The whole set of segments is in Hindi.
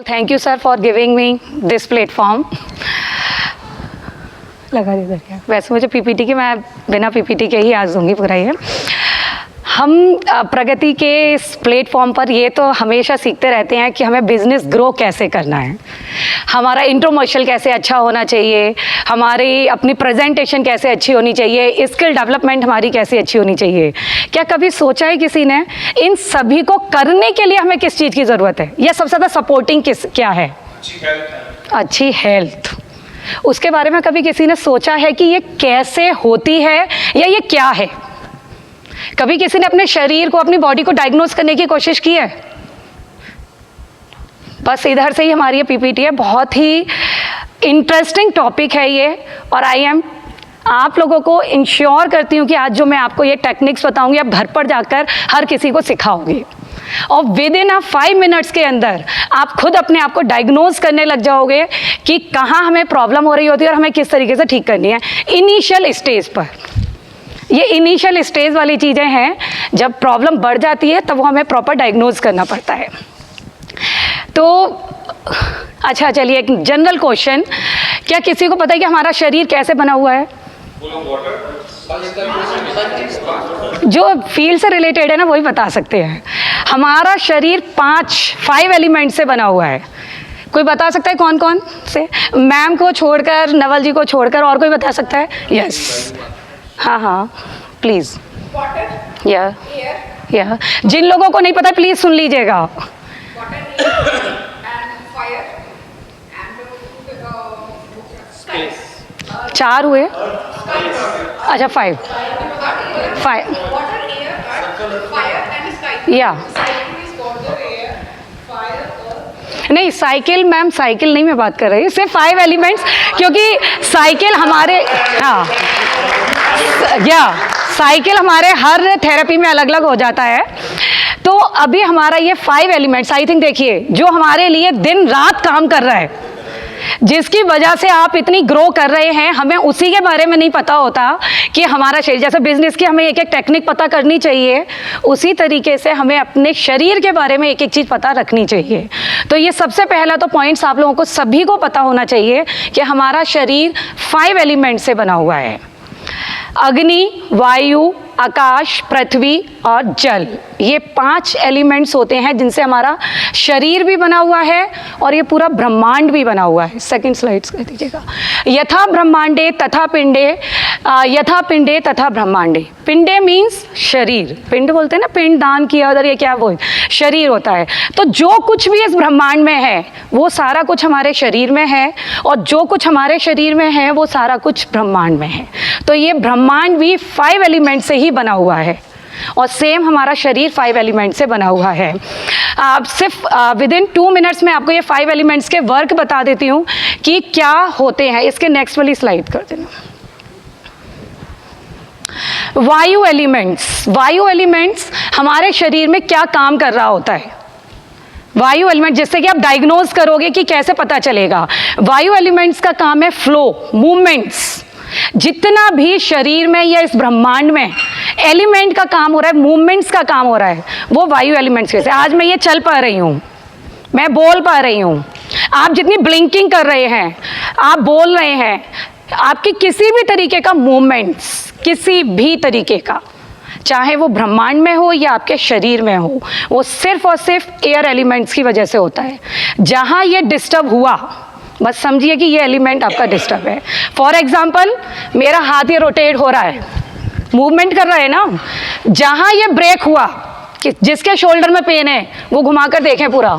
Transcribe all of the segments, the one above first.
Thank you sir for giving me this platform. लगा दे क्या, वैसे मुझे पीपीटी की, मैं बिना पीपीटी के ही आज दूंगी पूरा ये। हम प्रगति के इस प्लेटफॉर्म पर ये तो हमेशा सीखते रहते हैं कि हमें बिज़नेस ग्रो कैसे करना है, हमारा इंट्रोमर्शियल कैसे अच्छा होना चाहिए, हमारी अपनी प्रेजेंटेशन कैसे अच्छी होनी चाहिए, स्किल डेवलपमेंट हमारी कैसी अच्छी होनी चाहिए। क्या कभी सोचा है किसी ने इन सभी को करने के लिए हमें किस चीज़ की ज़रूरत है, या सबसे ज़्यादा सपोर्टिंग क्या है? अच्छी हेल्थ। उसके बारे में कभी किसी ने सोचा है कि ये कैसे होती है या ये क्या है? कभी किसी ने अपने शरीर को, अपनी बॉडी को डायग्नोज करने की कोशिश की है? बस इधर से ही हमारी ये पीपीटी है। बहुत ही इंटरेस्टिंग टॉपिक है ये, और आप लोगों को इंश्योर करती हूँ कि आज जो मैं आपको ये टेक्निक्स बताऊंगी आप घर पर जाकर हर किसी को सिखाओगे, और विद इन 5 मिनट्स के अंदर आप खुद अपने आप को डायग्नोज करने लग जाओगे कि कहाँ हमें प्रॉब्लम हो रही होती है और हमें किस तरीके से ठीक करनी है इनिशियल स्टेज पर। ये इनिशियल स्टेज वाली चीज़ें हैं, जब प्रॉब्लम बढ़ जाती है तब वो हमें प्रॉपर डायग्नोज करना पड़ता है। तो अच्छा चलिए, एक जनरल क्वेश्चन, क्या किसी को पता है कि हमारा शरीर कैसे बना हुआ है? जो फील्ड से रिलेटेड है ना वही बता सकते हैं। हमारा शरीर 5 एलिमेंट से बना हुआ है। कोई बता सकता है कौन कौन से? मैम को छोड़कर, नवल जी को छोड़कर, और कोई बता सकता है? यस, हाँ प्लीज़। या जिन लोगों को नहीं पता प्लीज़ सुन लीजिएगा। 4 हुए, अच्छा 5 या नहीं, साइकिल मैम, साइकिल नहीं मैं बात कर रही, सिर्फ 5 एलिमेंट्स, क्योंकि साइकिल हमारे, हाँ या साइकिल हमारे हर थेरेपी में अलग अलग हो जाता है। तो अभी हमारा ये 5 एलिमेंट्स, आई थिंक देखिए, जो हमारे लिए दिन रात काम कर रहा है, जिसकी वजह से आप इतनी ग्रो कर रहे हैं, हमें उसी के बारे में नहीं पता होता कि हमारा शरीर, जैसे बिजनेस की हमें एक एक टेक्निक पता करनी चाहिए, उसी तरीके से हमें अपने शरीर के बारे में एक एक चीज़ पता रखनी चाहिए। तो ये सबसे पहला तो पॉइंट्स आप लोगों को सभी को पता होना चाहिए कि हमारा शरीर 5 एलिमेंट से बना हुआ है। अग्नि, वायु, आकाश, पृथ्वी और जल, ये 5 एलिमेंट्स होते हैं जिनसे हमारा शरीर भी बना हुआ है और ये पूरा ब्रह्मांड भी बना हुआ है। सेकंड स्लाइड्स कर दीजिएगा। यथा ब्रह्मांडे तथा पिंडे, यथा पिंडे तथा ब्रह्मांडे। पिंडे मीन्स शरीर, पिंड बोलते हैं ना, पिंड दान किया उधर, ये क्या वो शरीर होता है। तो जो कुछ भी इस ब्रह्मांड में है वो सारा कुछ हमारे शरीर में है, और जो कुछ हमारे शरीर में है वो सारा कुछ ब्रह्मांड में है। तो ये ब्रह्मांड भी 5 एलिमेंट से ही बना हुआ है, और सेम हमारा शरीर 5 एलिमेंट से बना हुआ है। सिर्फ विद इन 2 मिनट्स में आपको ये 5 एलिमेंट्स के वर्क बता देती हूँ कि क्या होते हैं। इसके नेक्स्ट वाली स्लाइड कर देना। वायु एलिमेंट्स, वायु एलिमेंट्स हमारे शरीर में क्या काम कर रहा होता है? वायु एलिमेंट, जिससे कि आप डायग्नोज करोगे कि कैसे पता चलेगा। वायु एलिमेंट्स का काम है फ्लो, मूवमेंट्स। जितना भी शरीर में या इस ब्रह्मांड में एलिमेंट का काम हो रहा है, मूवमेंट्स का काम हो रहा है, वो वायु एलिमेंट्स के से। आज मैं ये चल पा रही हूँ, मैं बोल पा रही हूँ, आप जितनी ब्लिंकिंग कर रहे हैं, आप बोल रहे हैं, आपकी किसी भी तरीके का मूवमेंट्स, किसी भी तरीके का, चाहे वो ब्रह्मांड में हो या आपके शरीर में हो, वो सिर्फ और सिर्फ एयर एलिमेंट्स की वजह से होता है। जहाँ ये डिस्टर्ब हुआ, बस समझिए कि ये एलिमेंट आपका डिस्टर्ब है। फॉर एग्जाम्पल, मेरा हाथ ये रोटेट हो रहा है, मूवमेंट कर रहा है ना, जहाँ ये ब्रेक हुआ, कि जिसके शोल्डर में पेन है वो घुमाकर देखें पूरा,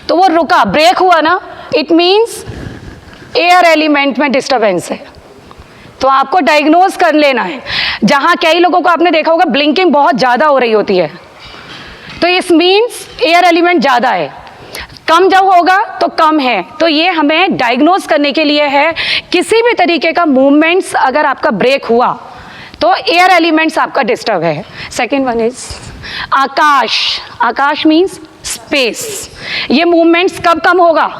तो वो रुका, ब्रेक हुआ ना, इट मीन्स एयर एलिमेंट में डिस्टर्बेंस है। तो आपको डायग्नोज कर लेना है। जहाँ कई लोगों को आपने देखा होगा ब्लिंकिंग बहुत ज़्यादा हो रही होती है, तो इस मीन्स एयर एलिमेंट ज़्यादा है। कम जब होगा तो कम है, तो ये हमें डायग्नोज करने के लिए है। किसी भी तरीके का मूवमेंट्स अगर आपका ब्रेक हुआ तो एयर एलिमेंट्स आपका डिस्टर्ब है। Second one is Akash. Akash means space. ये मूवमेंट्स कब कम होगा?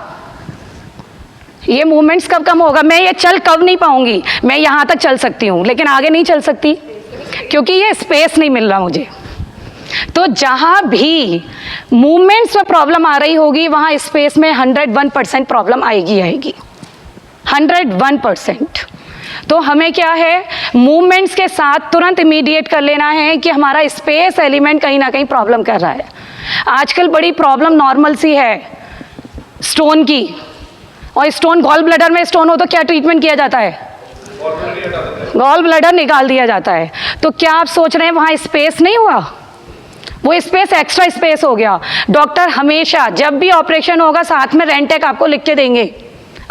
ये मूवमेंट्स कब कम होगा? मैं ये चल कब नहीं पाऊंगी, मैं यहाँ तक चल सकती हूँ लेकिन आगे नहीं चल सकती, क्योंकि ये स्पेस नहीं मिल रहा मुझे। तो जहाँ भी मूवमेंट्स में प्रॉब्लम आ रही होगी वहाँ स्पेस में 101% प्रॉब्लम आएगी 101%। तो हमें क्या है, मूवमेंट्स के साथ तुरंत इमीडिएट कर लेना है कि हमारा स्पेस एलिमेंट कहीं ना कहीं प्रॉब्लम कर रहा है। आजकल बड़ी प्रॉब्लम नॉर्मल सी है स्टोन की, और स्टोन, गॉल ब्लैडर में स्टोन हो तो क्या ट्रीटमेंट किया जाता है? गॉल ब्लैडर निकाल दिया जाता है। तो क्या आप सोच रहे हैं वहाँ स्पेस नहीं हुआ? वो स्पेस एक्स्ट्रा स्पेस हो गया। डॉक्टर हमेशा जब भी ऑपरेशन होगा साथ में रेंटेक आपको लिख के देंगे,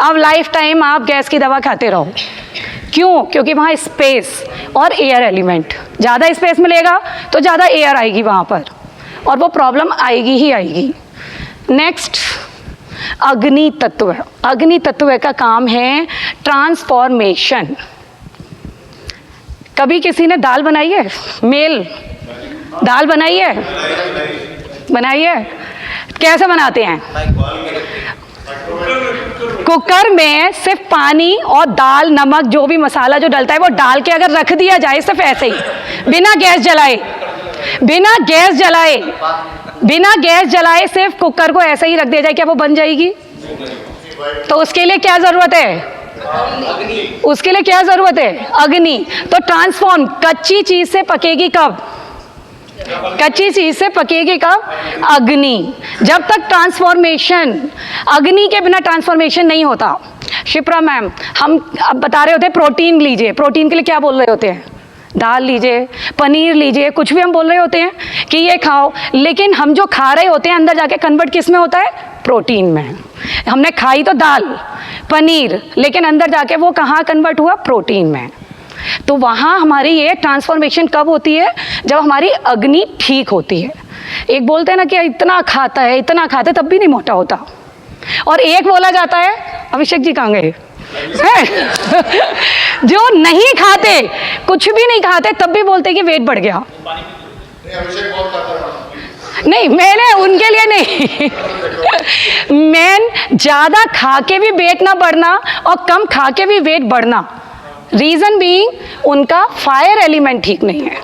अब लाइफ टाइम आप गैस की दवा खाते रहो। क्यों? क्योंकि वहाँ स्पेस और एयर एलिमेंट, ज़्यादा स्पेस मिलेगा तो ज़्यादा एयर आएगी वहाँ पर, और वो प्रॉब्लम आएगी ही आएगी। नेक्स्ट, अग्नि तत्व। अग्नि तत्व का काम है ट्रांसफॉर्मेशन। कभी किसी ने दाल बनाई है? मेल दाल बनाई है? बनाई है? कैसे बनाते हैं? कुकर में सिर्फ पानी और दाल, नमक, जो भी मसाला जो डलता है वो डाल के अगर रख दिया जाए सिर्फ ऐसे ही, बिना गैस जलाए, बिना गैस जलाए, बिना गैस जलाए सिर्फ कुकर को ऐसे ही रख दिया जाए, क्या वो बन जाएगी? तो उसके लिए क्या जरूरत है? उसके लिए क्या जरूरत है? अग्नि। तो ट्रांसफॉर्म, कच्ची चीज से पकेगी कब? कच्ची चीज से पकेगी कब? अग्नि। जब तक ट्रांसफॉर्मेशन, अग्नि के बिना ट्रांसफॉर्मेशन नहीं होता। शिप्रा मैम, हम अब बता रहे होते हैं प्रोटीन लीजिए, प्रोटीन के लिए क्या बोल रहे होते हैं? दाल लीजिए, पनीर लीजिए, कुछ भी हम बोल रहे होते हैं कि ये खाओ, लेकिन हम जो खा रहे होते हैं अंदर जाके कन्वर्ट किस में होता है? प्रोटीन में। हमने खाई तो दाल, पनीर, लेकिन अंदर जाके वो कहाँ कन्वर्ट हुआ? प्रोटीन में। तो वहाँ हमारी ये ट्रांसफॉर्मेशन कब होती है? जब हमारी अग्नि ठीक होती है। एक बोलते हैं ना कि इतना खाता है, इतना खाते, तब भी नहीं मोटा होता। और एक बोला जाता है, अभिषेक जी कहाँ गए? जो नहीं खाते, कुछ भी नहीं खाते, तब भी बोलते कि वेट बढ़ गया। नहीं, मैंने उनके लिए नहीं। मैन ज़्यादा खा के भी वेट ना बढ़ना और कम खा के भी वेट बढ़ना, रीजन बीइंग उनका फायर एलिमेंट ठीक नहीं है।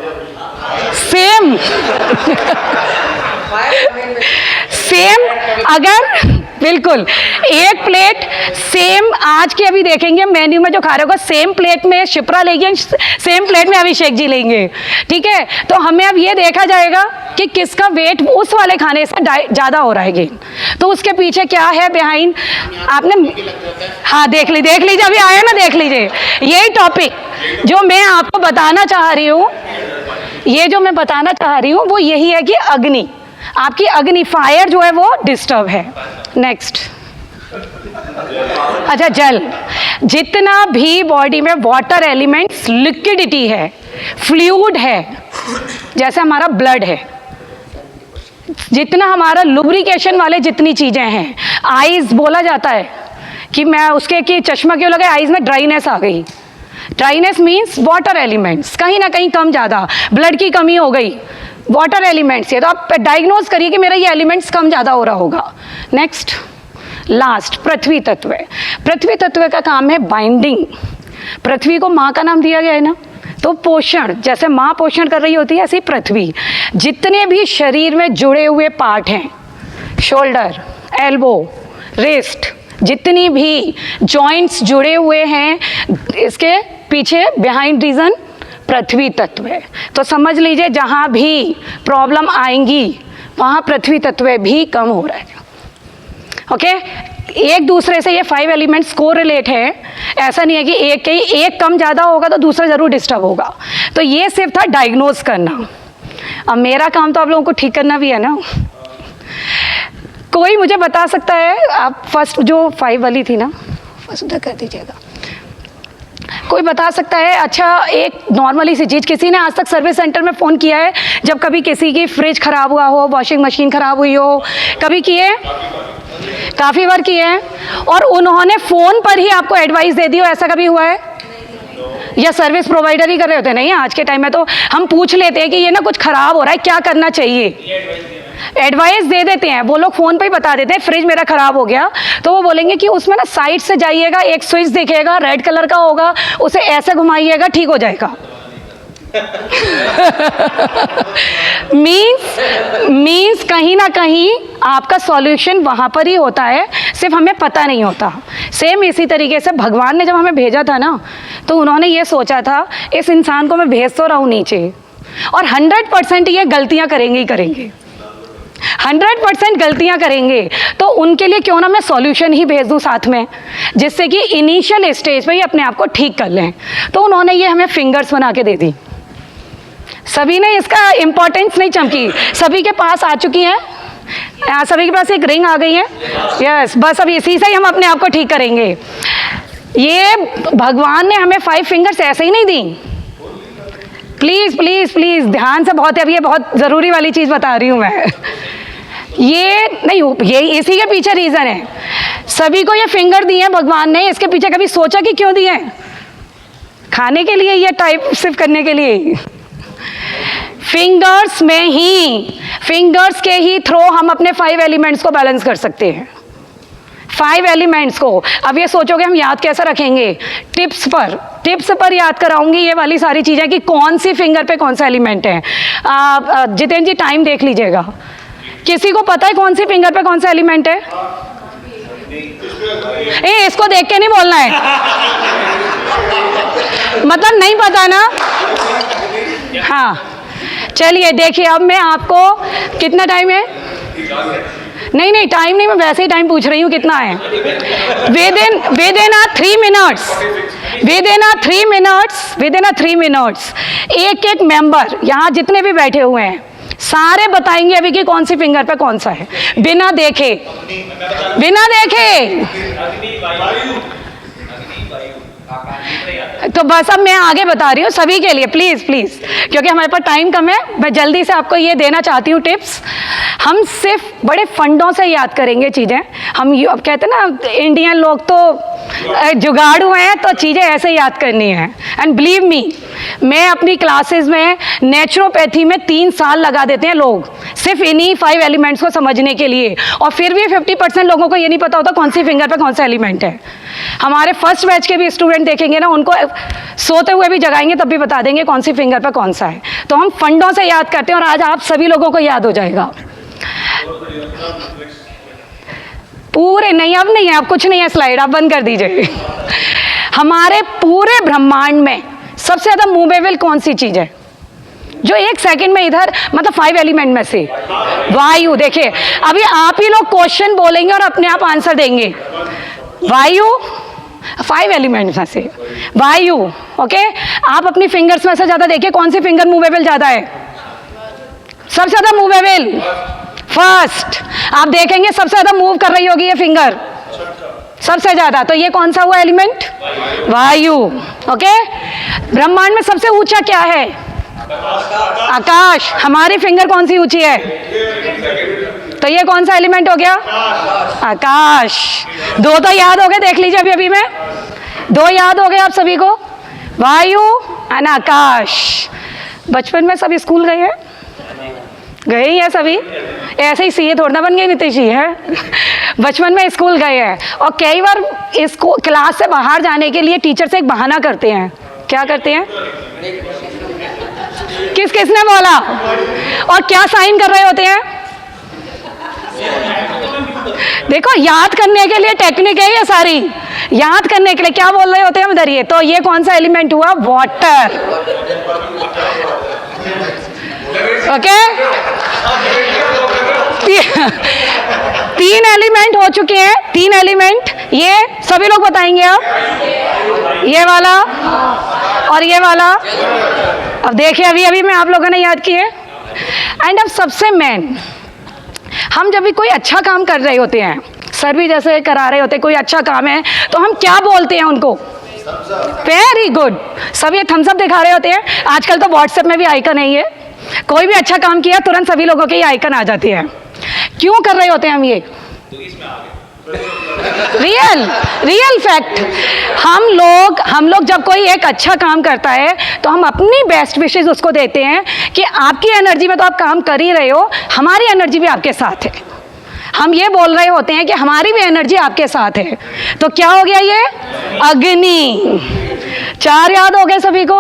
सेम सेम अगर बिल्कुल एक प्लेट सेम, आज के अभी देखेंगे मेन्यू में जो खा रहे होगा, सेम प्लेट में शिप्रा लेंगे, सेम प्लेट में अभिषेक जी लेंगे, ठीक है? तो हमें अब ये देखा जाएगा कि किसका वेट उस वाले खाने से ज़्यादा हो रहा है गेन। तो उसके पीछे क्या है बिहाइंड, आपने, हाँ देख लीजिए, अभी आया ना, देख लीजिए। यही टॉपिक जो मैं आपको बताना चाह रही हूँ, ये जो मैं बताना चाह रही हूँ वो यही है कि अग्नि, आपकी अग्नि, फायर जो है वो डिस्टर्ब है। नेक्स्ट, अच्छा, जल। जितना भी बॉडी में वाटर एलिमेंट्स, लिक्विडिटी है, फ्लूइड है, जैसे हमारा ब्लड है, जितना हमारा लुब्रिकेशन वाले जितनी चीजें हैं, आईज बोला जाता है कि मैं उसके कि चश्मा क्यों लगा, आईज में ड्राइनेस आ गई। ड्राइनेस मीन्स वाटर एलिमेंट्स कहीं ना कहीं कम ज़्यादा, ब्लड की कमी हो गई, वाटर एलिमेंट्स है। तो आप डायग्नोज करिए कि मेरा ये एलिमेंट्स कम ज़्यादा हो रहा होगा। नेक्स्ट, लास्ट, पृथ्वी तत्व। पृथ्वी तत्व का काम है बाइंडिंग। पृथ्वी को माँ का नाम दिया गया है ना, तो पोषण, जैसे माँ पोषण कर रही होती है ऐसी पृथ्वी। जितने भी शरीर में जुड़े हुए पार्ट हैं, शोल्डर, एल्बो, रिस्ट, जितनी भी जॉइंट्स जुड़े हुए हैं, इसके पीछे बिहाइंड रीजन पृथ्वी तत्व है। तो समझ लीजिए जहाँ भी प्रॉब्लम आएंगी वहाँ पृथ्वी तत्व भी कम हो रहा है। ओके, एक दूसरे से ये 5 एलिमेंट्स को रिलेट है, ऐसा नहीं है कि एक कम ज़्यादा होगा तो दूसरा ज़रूर डिस्टर्ब होगा। तो ये सिर्फ था डायग्नोज करना। अब मेरा काम तो आप लोगों को ठीक करना भी है ना। कोई मुझे बता सकता है, आप फर्स्ट जो 5 वाली थी ना, फर्स्ट उधर कर दीजिएगा। कोई बता सकता है, अच्छा एक नॉर्मली सी चीज़, किसी ने आज तक सर्विस सेंटर में फ़ोन किया है जब कभी किसी की फ्रिज ख़राब हुआ हो, वॉशिंग मशीन ख़राब हुई हो, कभी किए? काफ़ी बार किए हैं। और उन्होंने फ़ोन पर ही आपको एडवाइस दे दी हो, ऐसा कभी हुआ है? या सर्विस प्रोवाइडर ही कर रहे होते हैं? नहीं, आज के टाइम में तो हम पूछ लेते हैं कि ये ना कुछ ख़राब हो रहा है, क्या करना चाहिए, एडवाइस दे देते हैं। वो लोग फ़ोन पे ही बता देते हैं, फ्रिज मेरा ख़राब हो गया, तो वो बोलेंगे कि उसमें ना साइड से जाइएगा, एक स्विच दिखेगा, रेड कलर का होगा, उसे ऐसे घुमाइएगा, ठीक हो जाएगा। मीन्स कहीं ना कहीं आपका सॉल्यूशन वहाँ पर ही होता है, सिर्फ हमें पता नहीं होता। सेम इसी तरीके से भगवान ने जब हमें भेजा था ना, तो उन्होंने ये सोचा था इस इंसान को मैं भेज तो रहा हूँ नीचे, और 100% ये गलतियाँ करेंगे ही करेंगे, 100% गलतियाँ करेंगे, तो उनके लिए क्यों ना मैं सॉल्यूशन ही भेज दूँ साथ में, जिससे कि इनिशियल स्टेज पे ही अपने आप को ठीक कर लें। तो उन्होंने ये हमें फिंगर्स बना के दे दी। सभी ने इसका इम्पोर्टेंस नहीं चमकी, सभी के पास आ चुकी हैं, सभी के पास एक रिंग आ गई है। यस, बस अब इसी से ही हम अपने आप को ठीक करेंगे। ये भगवान ने हमें 5 फिंगर्स ऐसे ही नहीं दी। प्लीज़ प्लीज़ प्लीज़ ध्यान से, बहुत है, अब ये बहुत ज़रूरी वाली चीज़ बता रही हूँ मैं। ये नहीं, ये इसी के पीछे रीज़न है। सभी को ये फिंगर दिए हैं भगवान ने, इसके पीछे कभी सोचा कि क्यों दिए? खाने के लिए, ये टाइप सिर्फ करने के लिए? फिंगर्स में ही, फिंगर्स के ही थ्रू हम अपने 5 एलिमेंट्स को बैलेंस कर सकते हैं। 5 एलिमेंट्स को अब ये सोचोगे हम याद कैसे रखेंगे? टिप्स पर याद कराऊंगी ये वाली सारी चीज़ें कि कौन सी फिंगर पे कौन सा एलिमेंट है। जितेंद्र जी टाइम देख लीजिएगा। किसी को पता है कौन सी फिंगर पे कौन सा एलिमेंट है? इसको देख के नहीं बोलना है, मतलब नहीं पता ना। हाँ चलिए देखिए, अब मैं आपको, कितना टाइम है? नहीं टाइम नहीं, मैं वैसे ही टाइम पूछ रही हूँ कितना है। विद इन 3 मिनट्स एक मेंबर यहाँ जितने भी बैठे हुए हैं सारे बताएंगे अभी कि कौन सी फिंगर पे कौन सा है, बिना देखे। तो बस अब मैं आगे बता रही हूँ सभी के लिए, प्लीज़ क्योंकि हमारे पास टाइम कम है, मैं जल्दी से आपको ये देना चाहती हूँ टिप्स। हम सिर्फ बड़े फंडों से याद करेंगे चीज़ें। हम अब कहते हैं ना, इंडियन लोग तो जुगाड़ू हैं, तो चीज़ें ऐसे याद करनी है। एंड बिलीव मी, मैं अपनी क्लासेस में नेचुरोपैथी में 3 साल लगा देते हैं लोग, सिर्फ इन्हीं 5 एलिमेंट्स को समझने के लिए, और फिर भी 50% लोगों को ये नहीं पता होता कौन सी फिंगर पे कौन सा एलिमेंट है। हमारे फर्स्ट बैच के भी स्टूडेंट देखेंगे ना, उनको सोते हुए भी जगाएंगे तब भी बता देंगे कौन सी फिंगर पे कौन सा है। तो हम फंडों से याद करते हैं, और आज आप सभी लोगों को याद हो जाएगा। पूरे नहीं, अब नहीं है, अब कुछ नहीं है, स्लाइड आप बंद कर दीजिए। हमारे पूरे ब्रह्मांड में सबसे ज़्यादा मूवेबल कौन सी चीज़ है जो 1 सेकंड में इधर, मतलब 5 एलिमेंट में से? वायु। देखिए अभी आप ही लोग क्वेश्चन बोलेंगे और अपने आप आंसर देंगे। वायु 5 एलिमेंट्स में से वायु। ओके, आप अपनी फिंगर्स में से ज़्यादा देखिए कौन सी फिंगर मूवेबल ज़्यादा है? सबसे ज़्यादा मूवेबल फर्स्ट। आप देखेंगे सबसे ज़्यादा मूव कर रही होगी ये फिंगर सबसे ज़्यादा, तो ये कौन सा हुआ एलिमेंट? वायु। ओके, ब्रह्मांड में सबसे ऊंचा क्या है? आकाश। हमारी फिंगर कौन सी ऊंची है? तो ये कौन सा एलिमेंट हो गया? आकाश। 2 तो याद हो गए, देख लीजिए अभी में 2 याद हो गए आप सभी को, वायु और आकाश। बचपन में सब स्कूल गए हैं? गए ही हैं सभी, ऐसे ही सीए थोड़ा बन गए नीतीश जी है। बचपन में स्कूल गए हैं, और कई बार इसको क्लास से बाहर जाने के लिए टीचर से एक बहाना करते हैं। क्या करते हैं? किसने बोला? और क्या साइन कर रहे होते हैं? देखो, याद करने के लिए टेक्निक है ये सारी, याद करने के लिए क्या बोल रहे होते हैं उधर। ये तो ये कौन सा एलिमेंट हुआ? वाटर। ओके, 3 एलिमेंट हो चुके हैं, 3 एलिमेंट। ये सभी लोग बताएंगे अब, ये वाला और ये वाला। अब देखिए अभी में आप लोगों ने याद किए। एंड अब सबसे मेन, हम जब भी कोई अच्छा काम कर रहे होते हैं, सर भी जैसे करा रहे होते हैं, कोई अच्छा काम है तो हम क्या बोलते हैं उनको? Very good. सब ये थम्स अप दिखा रहे होते हैं। आजकल तो व्हाट्सएप में भी आइकन है, ये कोई भी अच्छा काम किया तुरंत सभी लोगों के ये आइकन आ जाती है। क्यों कर रहे होते हैं हम ये? Real fact. हम लोग जब कोई एक अच्छा काम करता है तो हम अपनी बेस्ट विशेस उसको देते हैं कि आपकी एनर्जी में तो आप काम कर ही रहे हो, हमारी एनर्जी भी आपके साथ है। हम ये बोल रहे होते हैं कि हमारी भी एनर्जी आपके साथ है। तो क्या हो गया ये? अग्नि। 4 याद हो गए सभी को?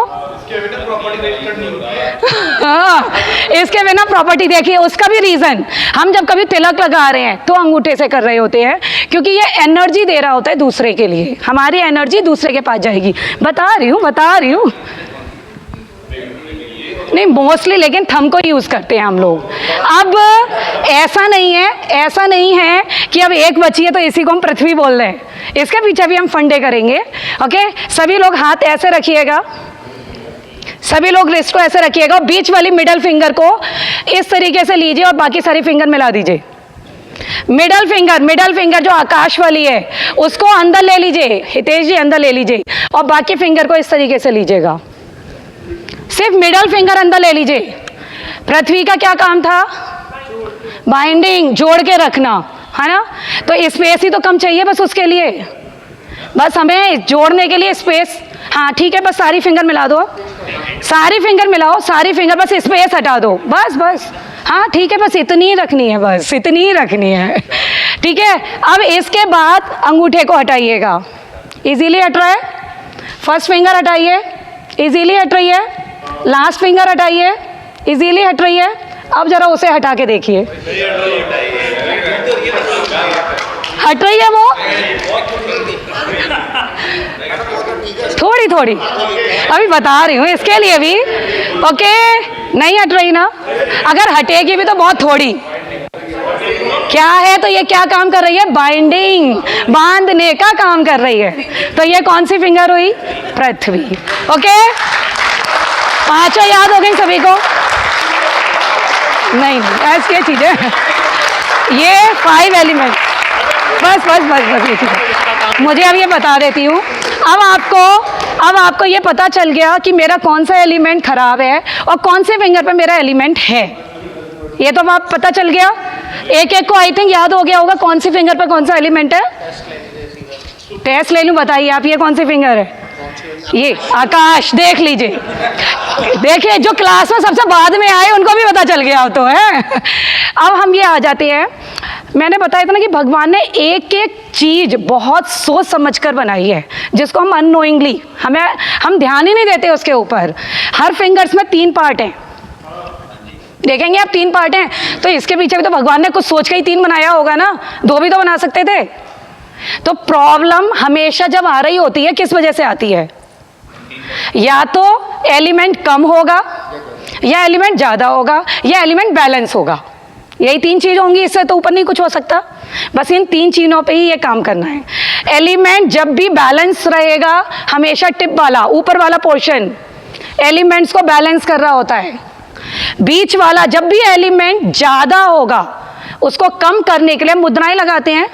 हाँ, इसके बिना प्रॉपर्टी देखिए, उसका भी रीजन, हम जब कभी तिलक लगा रहे हैं तो अंगूठे से कर रहे होते हैं, क्योंकि ये एनर्जी दे रहा होता है दूसरे के लिए, हमारी एनर्जी दूसरे के पास जाएगी। बता रही हूँ नहीं, मोस्टली लेकिन थंब को यूज़ करते हैं हम लोग। अब ऐसा नहीं है कि अब एक बची है तो इसी को हम पृथ्वी बोल रहे हैं, इसके पीछे भी हम फंडे करेंगे। ओके, सभी लोग हाथ ऐसे रखिएगा, सभी लोग रिस्ट को ऐसे रखिएगा, बीच वाली मिडल फिंगर को इस तरीके से लीजिए और बाकी सारी फिंगर मिला दीजिए। मिडल फिंगर जो आकाश वाली है उसको अंदर ले लीजिए, हितेश जी अंदर ले लीजिए, और बाकी फिंगर को इस तरीके से लीजिएगा, सिर्फ मिडल फिंगर अंदर ले लीजिए। पृथ्वी का क्या काम था? बाइंडिंग, जोड़ के रखना, है ना? तो स्पेस ही तो कम चाहिए बस उसके लिए, बस हमें जोड़ने के लिए स्पेस। हाँ ठीक है, बस सारी फिंगर मिला दो, सारी फिंगर मिलाओ, सारी फिंगर, बस स्पेस हटा दो, बस। हाँ ठीक है, बस इतनी ही रखनी है, बस इतनी ही रखनी है। ठीक है, अब इसके बाद अंगूठे को हटाइएगा, इजीली हट रहा है। फर्स्ट फिंगर हटाइए, इजीली हट रही है। लास्ट फिंगर हटाइए, इजीली हट रही है। अब जरा उसे हटा के देखिए, हट रही है वो थोड़ी, अभी बता रही हूँ इसके लिए भी। ओके, नहीं हट रही ना? अगर हटेगी भी तो बहुत थोड़ी। क्या है तो ये क्या काम कर रही है? बाइंडिंग, बांधने का काम कर रही है। तो ये कौन सी फिंगर हुई? पृथ्वी। ओके, पांचों याद हो गई सभी को? नहीं, ऐसी चीजें, ये 5 एलिमेंट, बस ये चीज़ मुझे अब ये बता देती हूँ। अब आपको ये पता चल गया कि मेरा कौन सा एलिमेंट खराब है और कौन से फिंगर पे मेरा एलिमेंट है, ये तो आप पता चल गया। एक को आई थिंक याद हो गया होगा कौन सी फिंगर पे कौन सा एलिमेंट है। टेस्ट ले लूँ, बताइए आप, ये कौन सी फिंगर है? ये आकाश, देख लीजिए, देखिए जो क्लास में सबसे बाद में आए उनको भी पता चल गया तो है। अब हम ये आ जाते हैं, मैंने बताया था ना कि भगवान ने एक एक चीज बहुत सोच समझकर बनाई है, जिसको हम अननोइंगली, हम ध्यान ही नहीं देते उसके ऊपर। हर फिंगर्स में 3 पार्ट हैं, देखेंगे आप 3 पार्ट हैं, तो इसके पीछे भी तो भगवान ने कुछ सोच के ही 3 बनाया होगा ना, 2 भी तो बना सकते थे। तो प्रॉब्लम हमेशा जब आ रही होती है किस वजह से आती है? या तो एलिमेंट कम होगा, या एलिमेंट ज़्यादा होगा, या एलिमेंट बैलेंस होगा। यही 3 चीज़ होंगी, इससे तो ऊपर नहीं कुछ हो सकता। बस इन 3 चीज़ों पे ही ये काम करना है। एलिमेंट जब भी बैलेंस रहेगा, हमेशा टिप वाला, ऊपर वाला पोर्शन एलिमेंट्स को बैलेंस कर रहा होता है। बीच वाला जब भी एलिमेंट ज़्यादा होगा, उसको कम करने के लिए मुद्राएं लगाते हैं।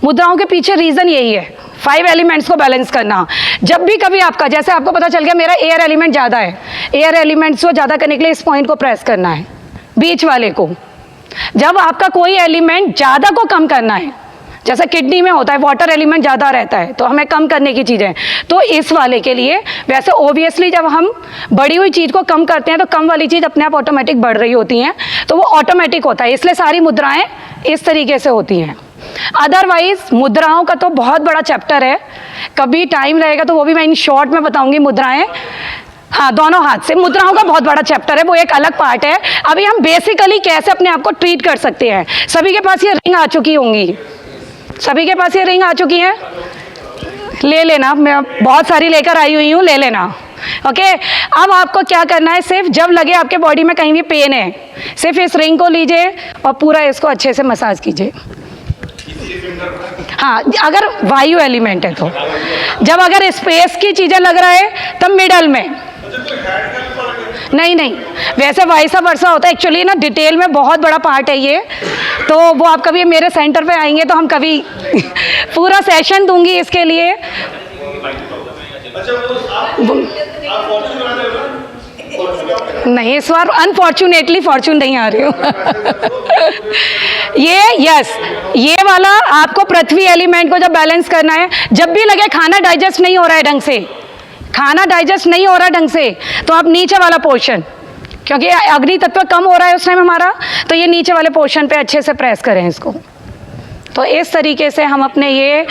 मुद्राओं के पीछे रीज़न यही है, 5 एलिमेंट्स को बैलेंस करना। जब भी कभी आपका, जैसे आपको पता चल गया मेरा एयर एलिमेंट ज़्यादा है, एयर एलिमेंट्स को ज़्यादा करने के लिए इस पॉइंट को प्रेस करना है, बीच वाले को। जब आपका कोई एलिमेंट ज़्यादा को कम करना है, जैसे किडनी में होता है, वाटर एलिमेंट ज़्यादा रहता है तो हमें कम करने की चीज़ें, तो इस वाले के लिए वैसे ओबियसली जब हम बढ़ी हुई चीज़ को कम करते हैं तो कम वाली चीज़ अपने आप ऑटोमेटिक बढ़ रही होती हैं, तो वो ऑटोमेटिक होता है, इसलिए सारी मुद्राएं इस तरीके से होती हैं। अदरवाइज मुद्राओं का तो बहुत बड़ा चैप्टर है, कभी टाइम रहेगा तो वो भी मैं इन शॉर्ट में बताऊंगी। मुद्राएं, हाँ, दोनों हाथ से मुद्राओं का बहुत बड़ा चैप्टर है, वो एक अलग पार्ट है। अभी हम बेसिकली कैसे अपने आप को ट्रीट कर सकते हैं। सभी के पास ये रिंग आ चुकी होंगी, सभी के पास ये रिंग आ चुकी है, ले लेना, मैं बहुत सारी लेकर आई हुई हूँ, ले लेना। ओके, अब आपको क्या करना है, सिर्फ जब लगे आपके बॉडी में कहीं भी पेन है, सिर्फ इस रिंग को लीजिए और पूरा इसको अच्छे से मसाज कीजिए। हाँ, अगर वायु एलिमेंट है तो, जब अगर स्पेस की चीज़ें लग रहा है तब मिडल में, नहीं, वैसे वैसा वर्षा होता है एक्चुअली ना, डिटेल में बहुत बड़ा पार्ट है ये, तो वो आप कभी मेरे सेंटर पे आएंगे तो हम कभी पूरा सेशन दूंगी इसके लिए। नहीं, इस बार अनफॉर्चुनेटली फॉर्चून नहीं आ रही हूँ। ये वाला आपको पृथ्वी एलिमेंट को जब बैलेंस करना है, जब भी लगे खाना डाइजेस्ट नहीं हो रहा है ढंग से, खाना डाइजेस्ट नहीं हो रहा ढंग से, तो आप नीचे वाला पोर्शन, क्योंकि अग्नि तत्व कम हो रहा है उस टाइम हमारा, तो ये नीचे वाले पोर्शन पे अच्छे से प्रेस करें इसको। तो इस तरीके से हम अपने ये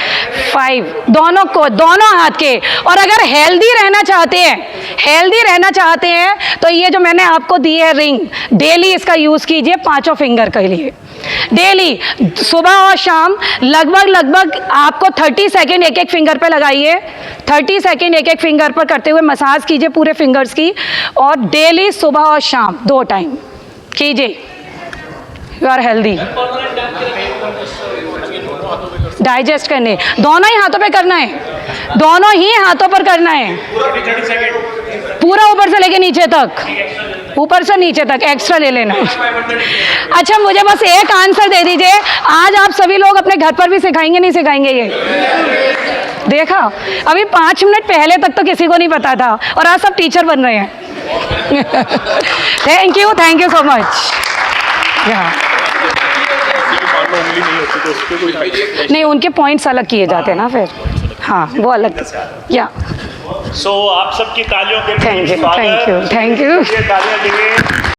5 दोनों को, दोनों हाथ के। और अगर हेल्दी रहना चाहते हैं तो ये जो मैंने आपको दी है रिंग, डेली इसका यूज़ कीजिए 5 फिंगर के लिए। डेली सुबह और शाम लगभग आपको 30 सेकेंड एक फिंगर पे लगाइए, 30 सेकेंड एक फिंगर पर करते हुए मसाज कीजिए पूरे फिंगर्स की, और डेली सुबह और शाम 2 टाइम कीजिए। You are healthy. डाइजेस्ट करने दोनों ही हाथों पे करना है, दोनों ही हाथों पर करना है, पूरा ऊपर से लेके नीचे तक, ऊपर से नीचे तक एक्स्ट्रा ले लेना। अच्छा, मुझे बस एक आंसर दे दीजिए, आज आप सभी लोग अपने घर पर भी सिखाएंगे नहीं सिखाएंगे? ये देखा, अभी 5 मिनट पहले तक तो किसी को नहीं पता था और आज सब टीचर बन रहे हैं। Thank you so much. नहीं, उनके पॉइंट्स अलग किए जाते हैं ना फिर, हाँ वो अलग। या सो आप सबकी तालियों के थैंक यू। ये तालियां